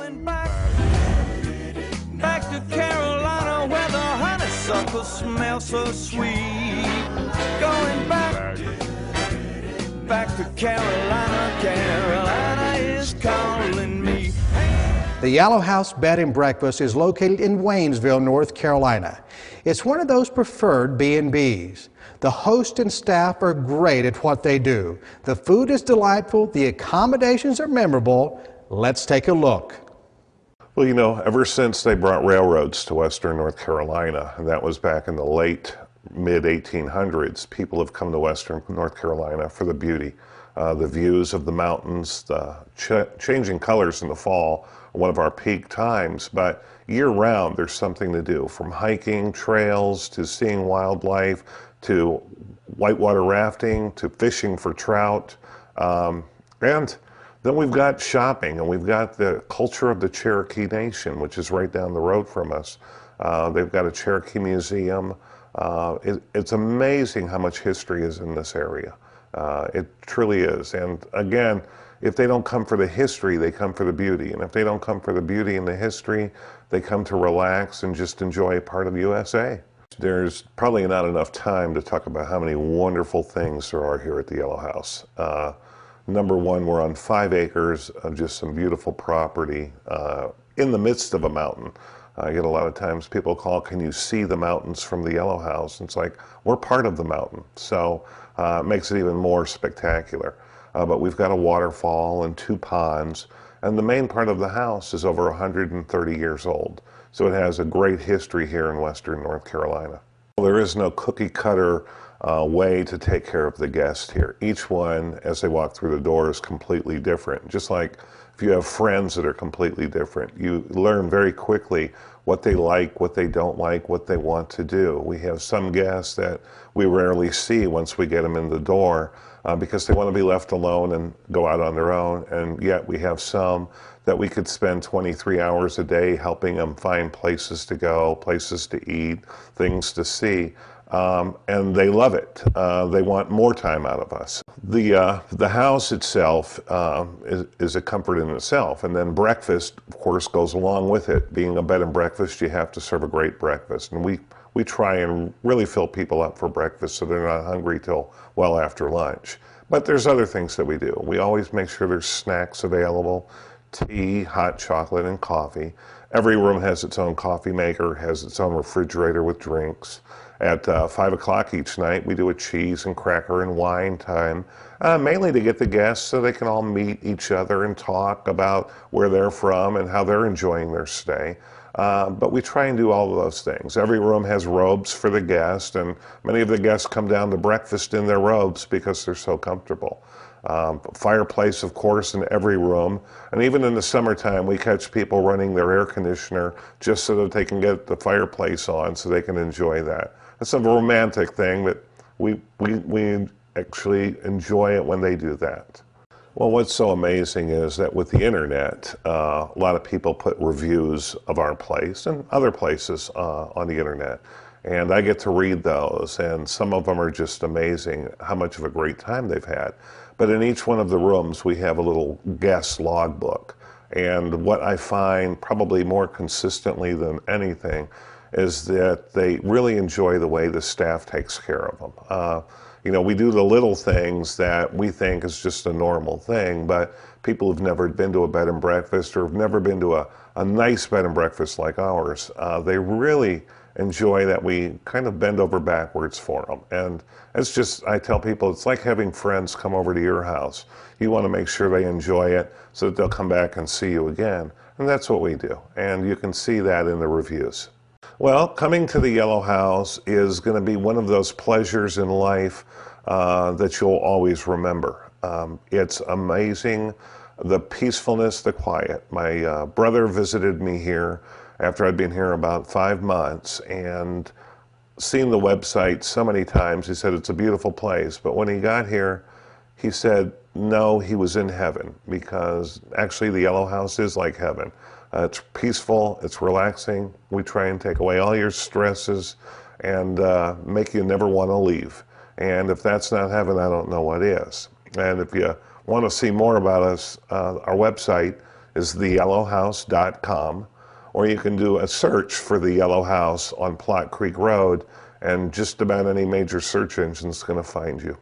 Going back to Carolina where the honeysuckle smells so sweet. Going back to Carolina, Carolina is calling me. The Yellow House Bed and Breakfast is located in Waynesville, North Carolina. It's one of those preferred B&Bs. The host and staff are great at what they do. The food is delightful, the accommodations are memorable. Let's take a look. Well, you know, ever since they brought railroads to western North Carolina, and that was back in the late mid-1800s, people have come to western North Carolina for the beauty. The views of the mountains, the changing colors in the fall are one of our peak times, but year-round there's something to do, from hiking, trails, to seeing wildlife, to whitewater rafting, to fishing for trout, and then we've got shopping, and we've got the culture of the Cherokee Nation, which is right down the road from us. They've got a Cherokee Museum. It's amazing how much history is in this area. It truly is. And again, if they don't come for the history, they come for the beauty. And if they don't come for the beauty and the history, they come to relax and just enjoy a part of the USA. There's probably not enough time to talk about how many wonderful things there are here at the Yellow House. Number one, we're on 5 acres of just some beautiful property in the midst of a mountain. I get a lot of times people call, can you see the mountains from the Yellow House? And it's like, we're part of the mountain. So it makes it even more spectacular. But we've got a waterfall and 2 ponds. And the main part of the house is over 130 years old. So it has a great history here in western North Carolina. Well, there is no cookie cutter way to take care of the guest here. Each one, as they walk through the door, is completely different. Just like if you have friends that are completely different, you learn very quickly what they like, what they don't like, what they want to do. We have some guests that we rarely see once we get them in the door because they want to be left alone and go out on their own. And yet we have some that we could spend 23 hours a day helping them find places to go, places to eat, things to see. And they love it. They want more time out of us. The house itself is a comfort in itself, and then breakfast, of course, goes along with it. Being a bed and breakfast, you have to serve a great breakfast, and we try and really fill people up for breakfast so they're not hungry till well after lunch. But there's other things that we do. We always make sure there's snacks available, tea, hot chocolate, and coffee. Every room has its own coffee maker, has its own refrigerator with drinks. At 5 o'clock each night, we do a cheese and cracker and wine time, mainly to get the guests so they can all meet each other and talk about where they're from and how they're enjoying their stay. But we try and do all of those things. Every room has robes for the guest, and many of the guests come down to breakfast in their robes because they're so comfortable. Fireplace, of course, in every room. And even in the summertime, we catch people running their air conditioner just so that they can get the fireplace on so they can enjoy that. It's a romantic thing, but we actually enjoy it when they do that. Well, what's so amazing is that with the internet, a lot of people put reviews of our place and other places on the internet. And I get to read those, and some of them are just amazing, how much of a great time they've had. But in each one of the rooms, we have a little guest logbook. And what I find probably more consistently than anything is that they really enjoy the way the staff takes care of them. You know, we do the little things that we think is just a normal thing, but people who've never been to a bed and breakfast or have never been to a nice bed and breakfast like ours, they really enjoy that we kind of bend over backwards for them. And it's just, I tell people, it's like having friends come over to your house. You want to make sure they enjoy it so that they'll come back and see you again. And that's what we do. And you can see that in the reviews. Well, coming to the Yellow House is going to be one of those pleasures in life that you'll always remember. It's amazing, the peacefulness, the quiet. My brother visited me here after I'd been here about 5 months, and seen the website so many times. He said it's a beautiful place, but when he got here, he said no, he was in heaven, because actually the Yellow House is like heaven. It's peaceful, it's relaxing. We try and take away all your stresses and make you never want to leave. And if that's not heaven, I don't know what is. And if you want to see more about us, our website is theyellowhouse.com, or you can do a search for the Yellow House on Plott Creek Road, and just about any major search engine is going to find you.